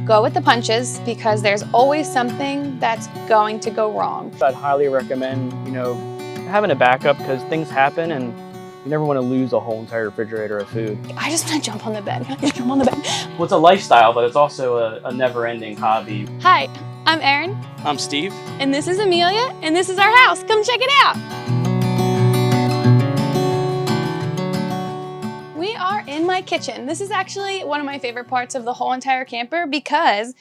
go with the punches because there's always something that's going to go wrong. I'd highly recommend, having a backup because things happen and you never want to lose a whole entire refrigerator of food. I just want to jump on the bed. Can I just jump on the bed? Well, it's a lifestyle, but it's also a never-ending hobby. Hi, I'm Erin. I'm Steve. And this is Amelia, and this is our house. Come check it out. We are in my kitchen. This is actually one of my favorite parts of the whole entire camper because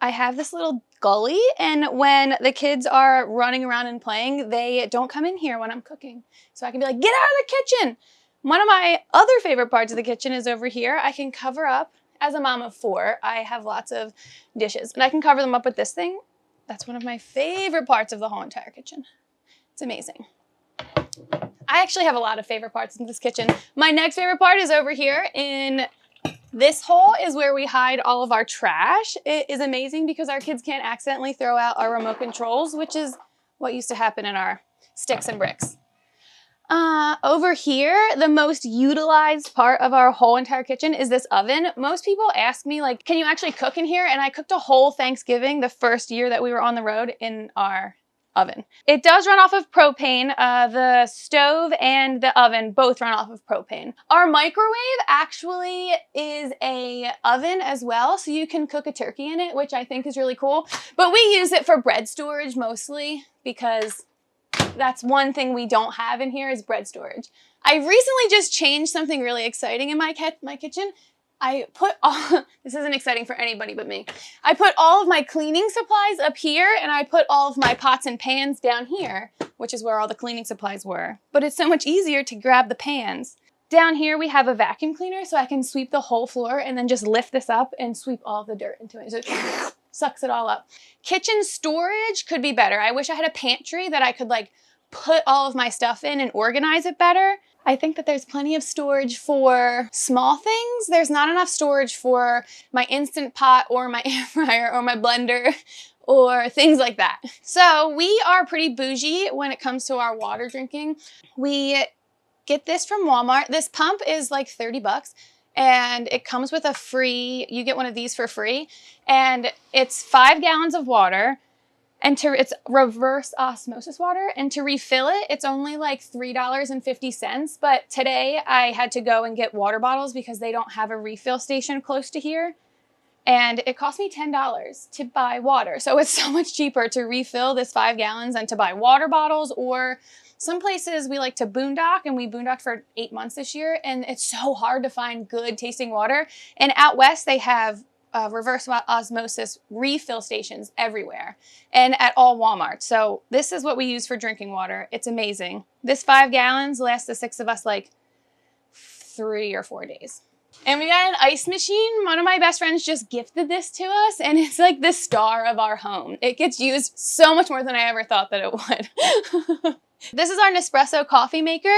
I have this little gully, and when the kids are running around and playing, they don't come in here when I'm cooking. So I can be like, get out of the kitchen. One of my other favorite parts of the kitchen is over here. I can cover up, as a mom of 4, I have lots of dishes, and I can cover them up with this thing. That's one of my favorite parts of the whole entire kitchen. It's amazing. I actually have a lot of favorite parts in this kitchen. My next favorite part is over here in this hole is where we hide all of our trash. It is amazing because our kids can't accidentally throw out our remote controls, which is what used to happen in our sticks and bricks. Over here, the most utilized part of our whole entire kitchen is this oven. Most people ask me, like, can you actually cook in here? And I cooked a whole Thanksgiving the first year that we were on the road in our oven. It does run off of propane. The stove and the oven both run off of propane. Our microwave actually is a oven as well, so you can cook a turkey in it, which I think is really cool. But we use it for bread storage mostly because that's one thing we don't have in here is bread storage. I recently just changed something really exciting in my kitchen. I put all, this isn't exciting for anybody but me. I put all of my cleaning supplies up here, and I put all of my pots and pans down here, which is where all the cleaning supplies were. But it's so much easier to grab the pans. Down here we have a vacuum cleaner, so I can sweep the whole floor and then just lift this up and sweep all the dirt into it. So it sucks it all up. Kitchen storage could be better. I wish I had a pantry that I could like put all of my stuff in and organize it better. I think that there's plenty of storage for small things. There's not enough storage for my Instant Pot or my air fryer or my blender or things like that. So we are pretty bougie when it comes to our water drinking. We get this from Walmart. This pump is like 30 bucks and it comes with a free, you get one of these for free, and it's 5 gallons of water. And it's reverse osmosis water. And to refill it, it's only like $3.50. But today I had to go and get water bottles because they don't have a refill station close to here. And it cost me $10 to buy water. So it's so much cheaper to refill this 5 gallons than to buy water bottles. Or some places we like to boondock, and we boondocked for 8 months this year. And it's so hard to find good tasting water. And out west they have reverse osmosis refill stations everywhere and at all Walmart. So this is what we use for drinking water. It's amazing. This 5 gallons lasts the 6 of us like 3 or 4 days. And we got an ice machine. One of my best friends just gifted this to us, and it's like the star of our home. It gets used so much more than I ever thought that it would. This is our Nespresso coffee maker.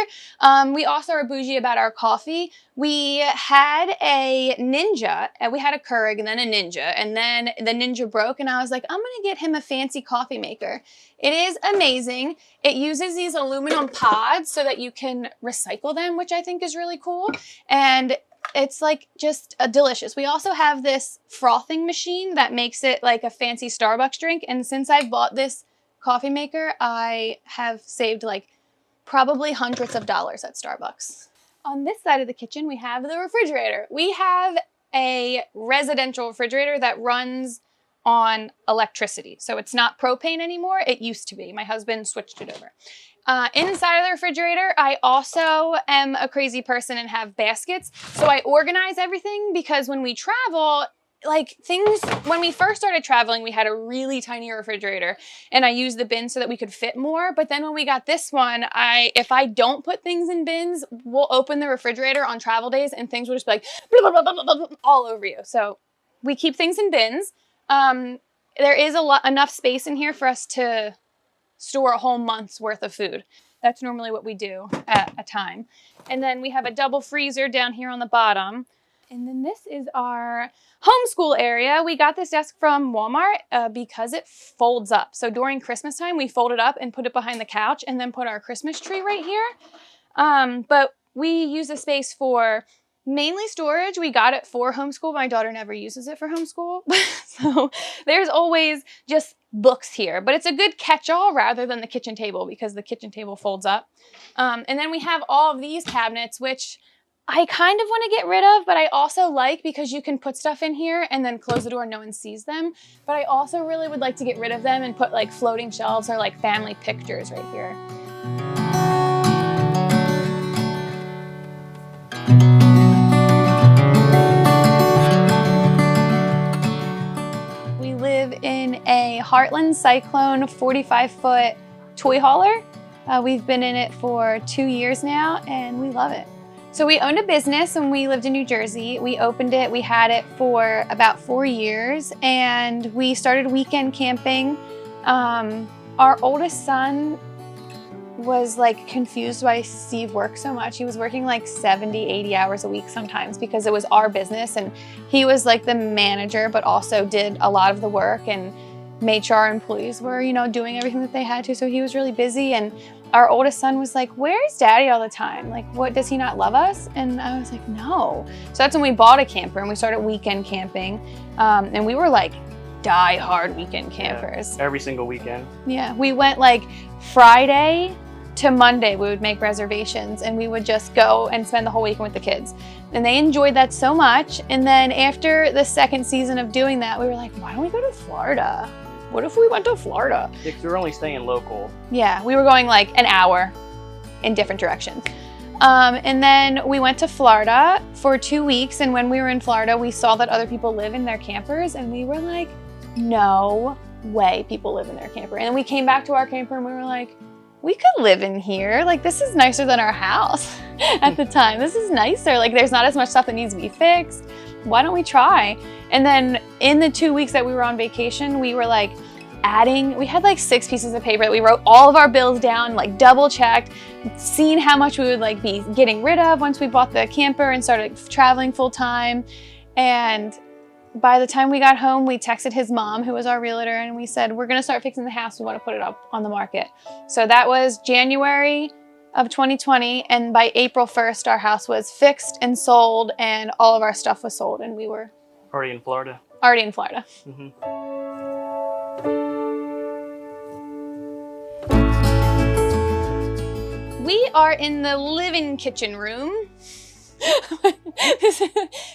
We also are bougie about our coffee. We had a Ninja, and we had a Keurig and then a Ninja, and then the Ninja broke, and I was like, I'm gonna get him a fancy coffee maker. It is amazing. It uses these aluminum pods so that you can recycle them, which I think is really cool. And it's like just delicious. We also have this frothing machine that makes it like a fancy Starbucks drink. And since I've bought this coffee maker, I have saved like probably hundreds of dollars at Starbucks. On this side of the kitchen, we have the refrigerator. We have a residential refrigerator that runs on electricity. So it's not propane anymore. It used to be. My husband switched it over. Inside of the refrigerator, I also am a crazy person and have baskets. So I organize everything because when we travel, like things, when we first started traveling, we had a really tiny refrigerator and I used the bins so that we could fit more. But then when we got this one, if I don't put things in bins, we'll open the refrigerator on travel days and things will just be like blah, blah, blah, blah, blah, all over you. So we keep things in bins. There is enough space in here for us to store a whole month's worth of food. That's normally what we do at a time. And then we have a double freezer down here on the bottom. And then this is our homeschool area. We got this desk from Walmart because it folds up. So during Christmas time, we fold it up and put it behind the couch and then put our Christmas tree right here. But we use the space for Mainly storage. We got it for homeschool. My daughter never uses it for homeschool. So there's always just books here. But it's a good catch-all rather than the kitchen table because the kitchen table folds up. And then we have all of these cabinets, which I kind of want to get rid of, but I also like because you can put stuff in here and then close the door and no one sees them. But I also really would like to get rid of them and put like floating shelves or like family pictures right here. We live in a Heartland Cyclone 45-foot toy hauler. We've been in it for 2 years now and we love it. So we owned a business when we lived in New Jersey. We opened it, we had it for about 4 years and we started weekend camping. Our oldest son was like confused why Steve worked so much. He was working like 70, 80 hours a week sometimes because it was our business and he was like the manager but also did a lot of the work and made sure our employees were, you know, doing everything that they had to. So he was really busy and our oldest son was like, where's daddy all the time? Like, what, does he not love us? And I was like, no. So that's when we bought a camper and we started weekend camping. And we were like die-hard weekend campers. Yeah, every single weekend. Yeah, we went like Friday to Monday, we would make reservations and we would just go and spend the whole weekend with the kids. And they enjoyed that so much. And then after the second season of doing that, we were like, why don't we go to Florida? What if we went to Florida? Yeah, 'cause we were only staying local. Yeah, we were going like an hour in different directions. And then we went to Florida for 2 weeks. And when we were in Florida, we saw that other people live in their campers. And we were like, no way people live in their camper. And then we came back to our camper and we were like, we could live in here. Like, this is nicer than our house at the time. This is nicer. Like, there's not as much stuff that needs to be fixed. Why don't we try? And then in the 2 weeks that we were on vacation, we were like we had like 6 pieces of paper that we wrote all of our bills down, like double checked, seeing how much we would like be getting rid of once we bought the camper and started traveling full time. And by the time we got home, we texted his mom, who was our realtor, and we said, we're gonna start fixing the house. We wanna put it up on the market. So that was January of 2020. And by April 1st, our house was fixed and sold and all of our stuff was sold. And we were Already in Florida. Already in Florida. Mm-hmm. We are in the living kitchen room.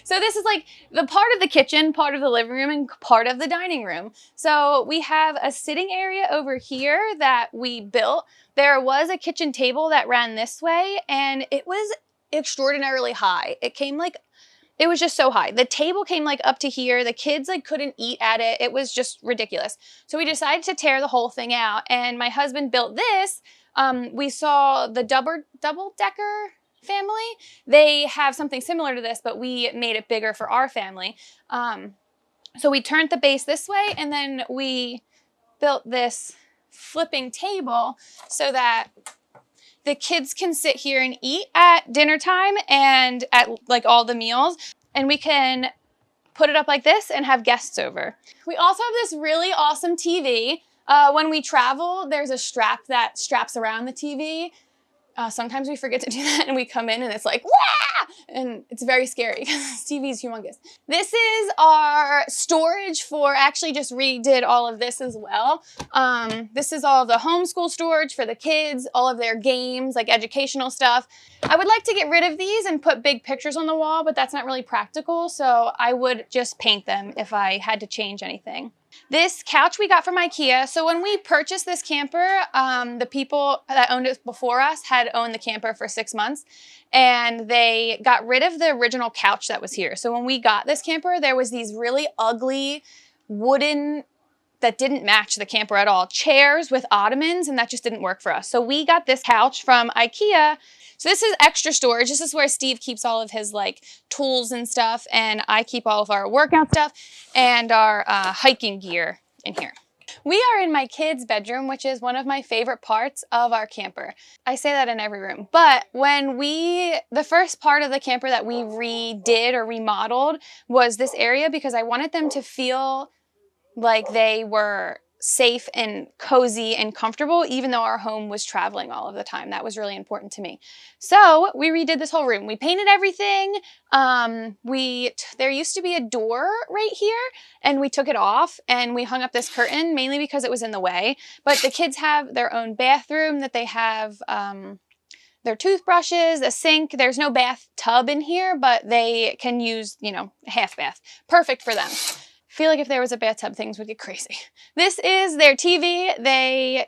So this is like the part of the kitchen, part of the living room, and part of the dining room. So we have a sitting area over here that we built. There was a kitchen table that ran this way, and it was extraordinarily high. It was just so high. The table came like up to here. The kids like couldn't eat at it. It was just ridiculous. So we decided to tear the whole thing out, and my husband built this. We saw the double-decker family. They have something similar to this, but we made it bigger for our family. So we turned the base this way, and then we built this flipping table so that the kids can sit here and eat at dinner time and at like all the meals, and we can put it up like this and have guests over. We also have this really awesome TV. When we travel, there's a strap that straps around the TV. Sometimes we forget to do that and we come in and it's like, wah! And it's very scary because this TV is humongous. This is our storage for, actually just redid all of this as well. This is all of the homeschool storage for the kids, all of their games, like educational stuff. I would like to get rid of these and put big pictures on the wall, but that's not really practical. So I would just paint them if I had to change anything. This couch we got from IKEA. So when we purchased this camper, the people that owned it before us had owned the camper for 6 months, and they got rid of the original couch that was here. So when we got this camper, there was these really ugly wooden, that didn't match the camper at all, chairs with ottomans, and that just didn't work for us. So we got this couch from IKEA. So this is extra storage. This is where Steve keeps all of his like tools and stuff, and I keep all of our workout stuff and our hiking gear in here. We are in my kids' bedroom, which is one of my favorite parts of our camper. I say that in every room, but the first part of the camper that we redid or remodeled was this area because I wanted them to feel like they were safe and cozy and comfortable, even though our home was traveling all of the time. That was really important to me. So we redid this whole room. We painted everything. There used to be a door right here, and we took it off and we hung up this curtain mainly because it was in the way. But the kids have their own bathroom that they have their toothbrushes, a sink. There's no bathtub in here, but they can use, you know, a half bath. Perfect for them. Feel like if there was a bathtub, things would get crazy. This is their TV. They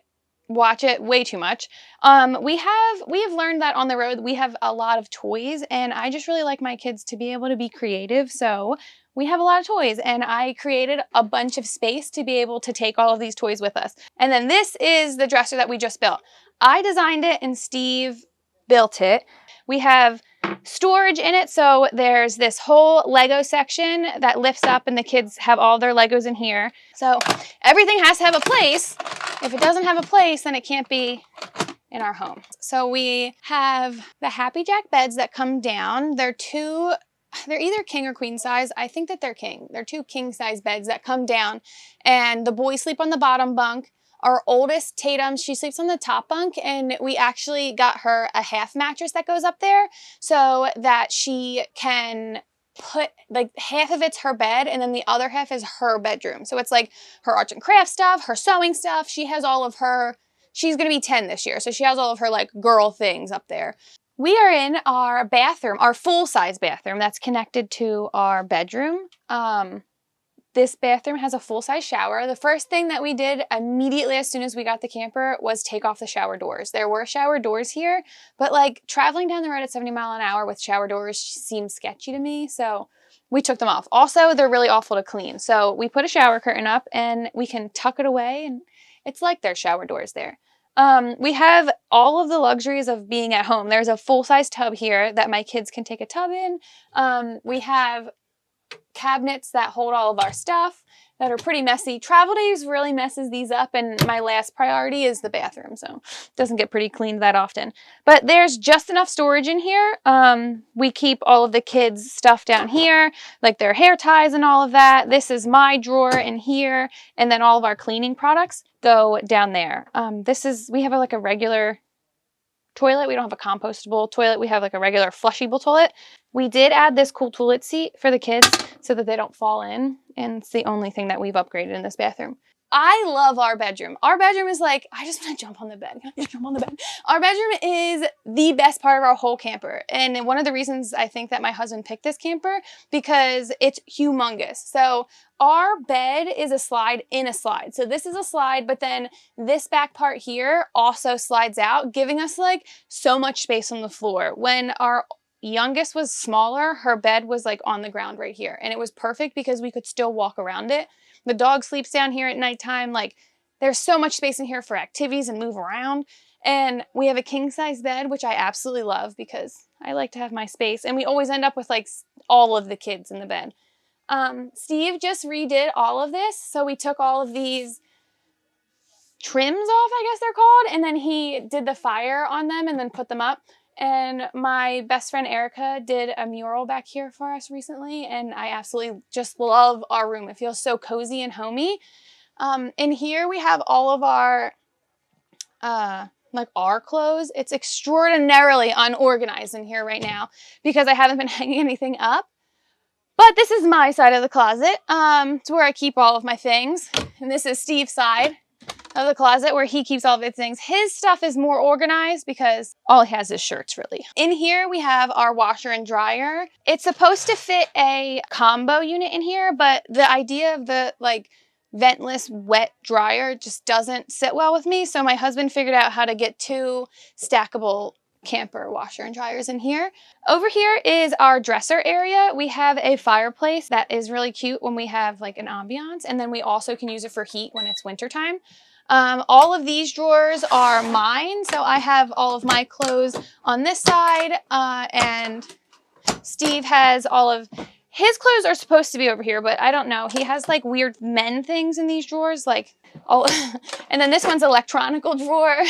watch it way too much. We have learned that on the road we have a lot of toys, and I just really like my kids to be able to be creative. So we have a lot of toys, and I created a bunch of space to be able to take all of these toys with us. And then this is the dresser that we just built. I designed it and Steve built it. We have storage in it, so there's this whole Lego section that lifts up and the kids have all their Legos in here. So everything has to have a place. If it doesn't have a place, then it can't be in our home. So we have the Happy Jack beds that come down. They're either king or queen size. I think that they're king. They're 2 king size beds that come down, and the boys sleep on the bottom bunk. Our oldest, Tatum, she sleeps on the top bunk, and we actually got her a half mattress that goes up there so that she can put, like, half of it's her bed and then the other half is her bedroom. So it's like her arts and crafts stuff, her sewing stuff. She has all of her, she's going to be 10 this year, so she has all of her, like, girl things up there. We are in our bathroom, our full-size bathroom that's connected to our bedroom. This bathroom has a full-size shower. The first thing that we did immediately as soon as we got the camper was take off the shower doors. There were shower doors here, but like traveling down the road at 70 miles an hour with shower doors seems sketchy to me, so we took them off. Also, they're really awful to clean, so we put a shower curtain up and we can tuck it away, and it's like there's shower doors there. We have all of the luxuries of being at home. There's a full-size tub here that my kids can take a tub in. We have cabinets that hold all of our stuff that are pretty messy. Travel days really messes these up, and my last priority is the bathroom, so it doesn't get pretty cleaned that often. But there's just enough storage in here. We keep all of the kids' stuff down here, like their hair ties and all of that. This is my drawer in here, and then all of our cleaning products go down there. We have like a regular toilet. We don't have a compostable toilet. We have like a regular flushable toilet. We did add this cool toilet seat for the kids so that they don't fall in, and it's the only thing that we've upgraded in this bathroom. I love our bedroom. Our bedroom is like, I just want to jump on the bed. Can I just jump on the bed? Our bedroom is the best part of our whole camper. And one of the reasons I think that my husband picked this camper, because it's humongous. So our bed is a slide in a slide. So this is a slide, but then this back part here also slides out, giving us like so much space on the floor. When our youngest was smaller, her bed was like on the ground right here, and it was perfect because we could still walk around it. The dog sleeps down here at nighttime. Like, there's so much space in here for activities and move around. And we have a king size bed, which I absolutely love because I like to have my space, and we always end up with like all of the kids in the bed. Steve just redid all of this. So we took all of these trims off, I guess they're called, and then he did the fire on them and then put them up. And my best friend Erica did a mural back here for us recently, and I absolutely just love our room. It feels so cozy and homey. In here we have all of our our clothes. It's extraordinarily unorganized in here right now because I haven't been hanging anything up. But this is my side of the closet. It's where I keep all of my things, and this is Steve's side of the closet where he keeps all of his things. His stuff is more organized because all he has is shirts, really. In here, we have our washer and dryer. It's supposed to fit a combo unit in here, but the idea of the ventless wet dryer just doesn't sit well with me. So my husband figured out how to get 2 stackable camper washer and dryers in here. Over here is our dresser area. We have a fireplace that is really cute when we have like an ambiance, and then we also can use it for heat when it's wintertime. All of these drawers are mine, so I have all of my clothes on this side, and Steve has all of his clothes are supposed to be over here, but I don't know. He has like weird men things in these drawers, like all, and then this one's electronical drawer.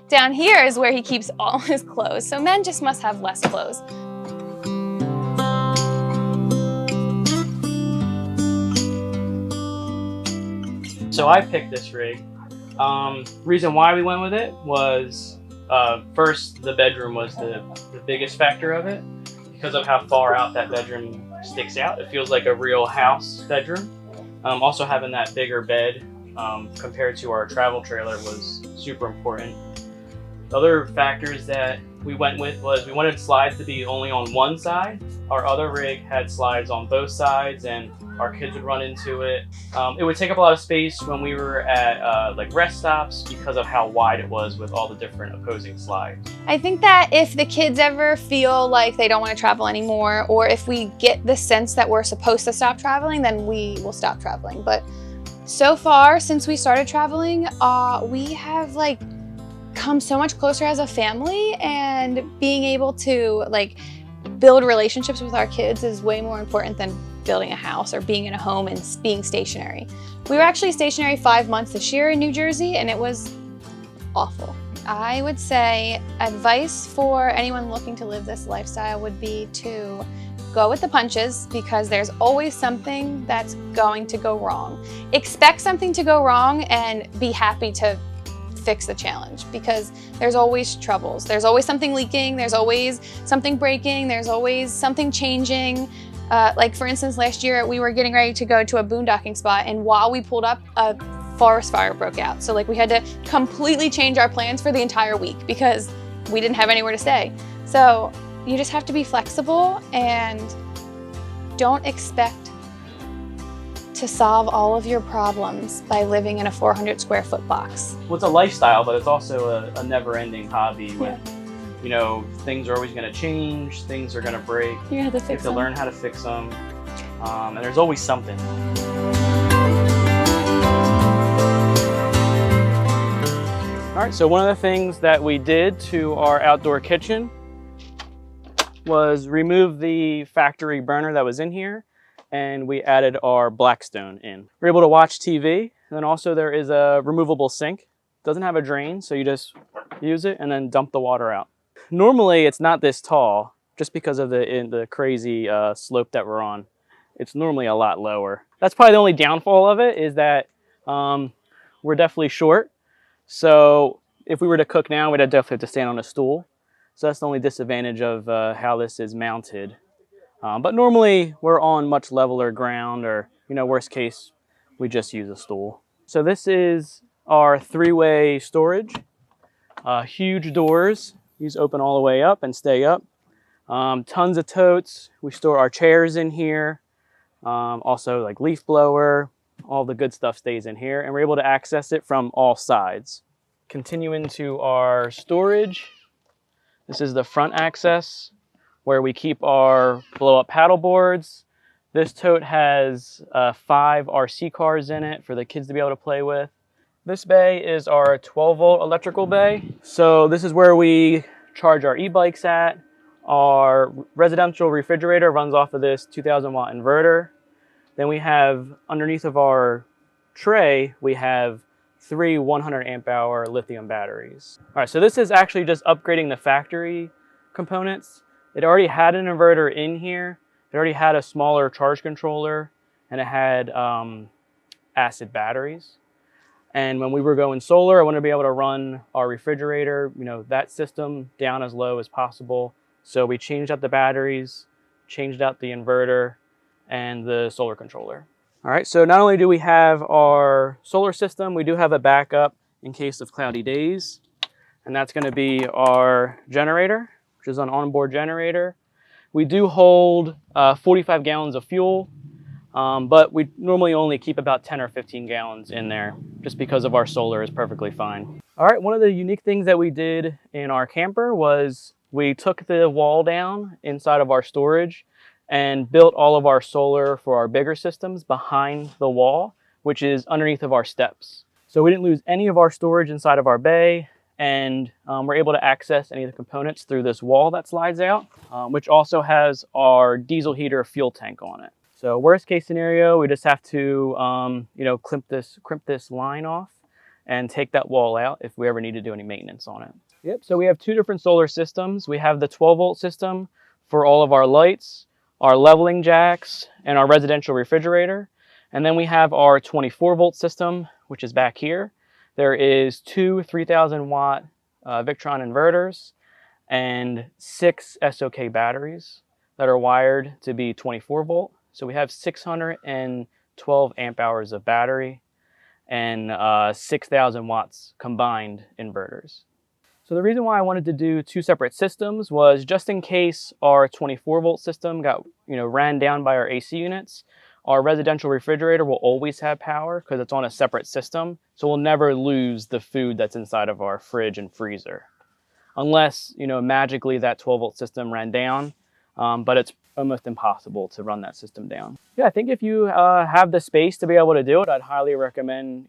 Down here is where he keeps all his clothes. So men just must have less clothes. So I picked this rig. Reason why we went with it was, first, the bedroom was the biggest factor of it. Because of how far out that bedroom sticks out, it feels like a real house bedroom. Also having that bigger bed compared to our travel trailer was super important. The other factors that we went with was we wanted slides to be only on one side. Our other rig had slides on both sides, and our kids would run into it. It would take up a lot of space when we were at like rest stops because of how wide it was with all the different opposing slides. I think that if the kids ever feel like they don't want to travel anymore, or if we get the sense that we're supposed to stop traveling, then we will stop traveling. But so far, since we started traveling, we have like come so much closer as a family, and being able to like build relationships with our kids is way more important than building a house or being in a home and being stationary. We were actually stationary 5 months this year in New Jersey, and it was awful. I would say advice for anyone looking to live this lifestyle would be to go with the punches, because there's always something that's going to go wrong. Expect something to go wrong and be happy to fix the challenge, because there's always troubles. There's always something leaking, there's always something breaking, there's always something changing. Like for instance, last year we were getting ready to go to a boondocking spot, and while we pulled up, a forest fire broke out. So like we had to completely change our plans for the entire week because we didn't have anywhere to stay. So you just have to be flexible and don't expect to solve all of your problems by living in a 400 square foot box. Well, it's a lifestyle, but it's also a never-ending hobby. With, you know, things are always going to change, things are going to break. You have to fix them. You have to learn how to fix them, and there's always something. All right, so one of the things that we did to our outdoor kitchen was remove the factory burner that was in here, and we added our Blackstone in. We're able to watch TV, and then also there is a removable sink. It doesn't have a drain, so you just use it and then dump the water out. Normally it's not this tall, just because of the crazy slope that we're on. It's normally a lot lower. That's probably the only downfall of it, is that we're definitely short. So if we were to cook now, we'd definitely have to stand on a stool. So that's the only disadvantage of how this is mounted. But normally we're on much leveler ground, or, you know, worst case, we just use a stool. So this is our 3-way storage. Huge doors. These open all the way up and stay up. Tons of totes. We store our chairs in here. Also like leaf blower. All the good stuff stays in here, and we're able to access it from all sides. Continuing to our storage. This is the front access, where we keep our blow-up paddle boards. This tote has 5 RC cars in it for the kids to be able to play with. This bay is our 12-volt electrical bay. So this is where we charge our e-bikes at. Our residential refrigerator runs off of this 2,000-watt inverter. Then we have, underneath of our tray, we have 3 100-amp-hour lithium batteries. All right, so this is actually just upgrading the factory components. It already had an inverter in here. It already had a smaller charge controller, and it had acid batteries. And when we were going solar, I wanted to be able to run our refrigerator, you know, that system down as low as possible. So we changed out the batteries, changed out the inverter, and the solar controller. All right, so not only do we have our solar system, we do have a backup in case of cloudy days. And that's going to be our generator, which is an onboard generator. We do hold 45 gallons of fuel, but we normally only keep about 10 or 15 gallons in there, just because of our solar is perfectly fine. All right, one of the unique things that we did in our camper was we took the wall down inside of our storage and built all of our solar for our bigger systems behind the wall, which is underneath of our steps. So we didn't lose any of our storage inside of our bay, and we're able to access any of the components through this wall that slides out, which also has our diesel heater fuel tank on it. So worst case scenario, we just have to you know, crimp this line off and take that wall out if we ever need to do any maintenance on it. Yep, so we have 2 different solar systems. We have the 12-volt system for all of our lights, our leveling jacks, and our residential refrigerator. And then we have our 24-volt system, which is back here, there is 2 3,000 watt Victron inverters and 6 SOK batteries that are wired to be 24 volt. So we have 612 amp hours of battery and 6,000 watts combined inverters. So the reason why I wanted to do 2 separate systems was just in case our 24 volt system got, ran down by our AC units, our residential refrigerator will always have power because it's on a separate system. So we'll never lose the food that's inside of our fridge and freezer. Unless, magically that 12 volt system ran down, but it's almost impossible to run that system down. Yeah, I think if you have the space to be able to do it, I'd highly recommend,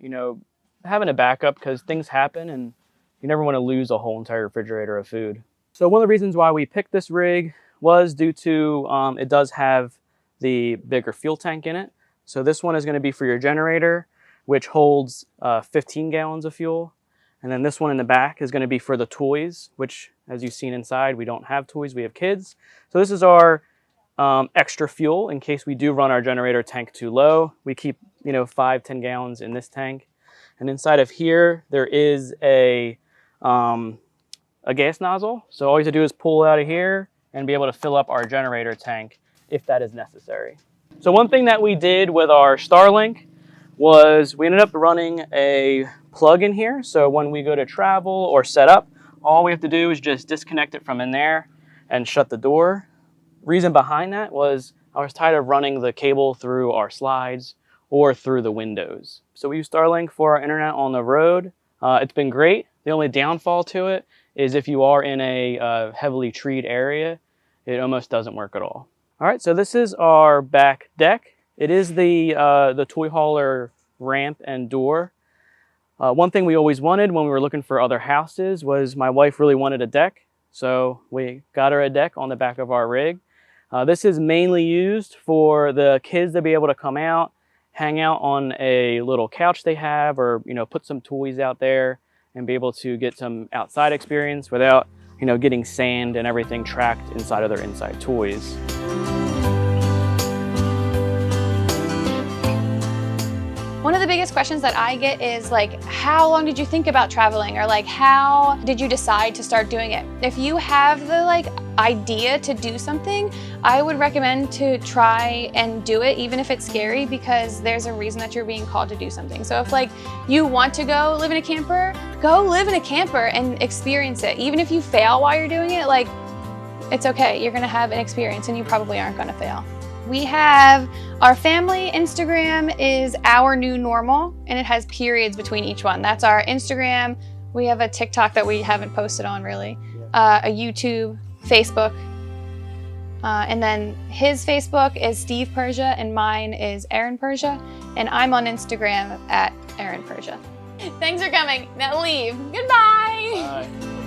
having a backup because things happen and you never want to lose a whole entire refrigerator of food. So one of the reasons why we picked this rig was due to it does have the bigger fuel tank in it. So this one is going to be for your generator, which holds 15 gallons of fuel. And then this one in the back is going to be for the toys, which as you've seen inside, we don't have toys, we have kids. So this is our extra fuel in case we do run our generator tank too low. We keep 5-10 gallons in this tank. And inside of here, there is a gas nozzle. So all you have to do is pull out of here and be able to fill up our generator tank if that is necessary. So one thing that we did with our Starlink was we ended up running a plug in here. So when we go to travel or set up, all we have to do is just disconnect it from in there and shut the door. Reason behind that was I was tired of running the cable through our slides or through the windows. So we use Starlink for our internet on the road. It's been great. The only downfall to it is if you are in a heavily treed area, it almost doesn't work at all. All right, so this is our back deck. It is the toy hauler ramp and door. One thing we always wanted when we were looking for other houses was my wife really wanted a deck. So we got her a deck on the back of our rig. This is mainly used for the kids to be able to come out, hang out on a little couch they have, or put some toys out there and be able to get some outside experience without getting sand and everything tracked inside of their inside toys. One of the biggest questions that I get is like, how long did you think about traveling? Or like, how did you decide to start doing it? If you have the idea to do something, I would recommend to try and do it, even if it's scary, because there's a reason that you're being called to do something. So if you want to go live in a camper, go live in a camper and experience it. Even if you fail while you're doing it, it's okay. You're gonna have an experience and you probably aren't gonna fail. We have our family Instagram is our new normal, and it has periods between each one. That's our Instagram. We have a TikTok that we haven't posted on really, a YouTube, Facebook, and then his Facebook is Steve Persia and mine is Erin Persia, and I'm on Instagram at Erin Persia. Thanks for coming. Now leave. Goodbye. Bye.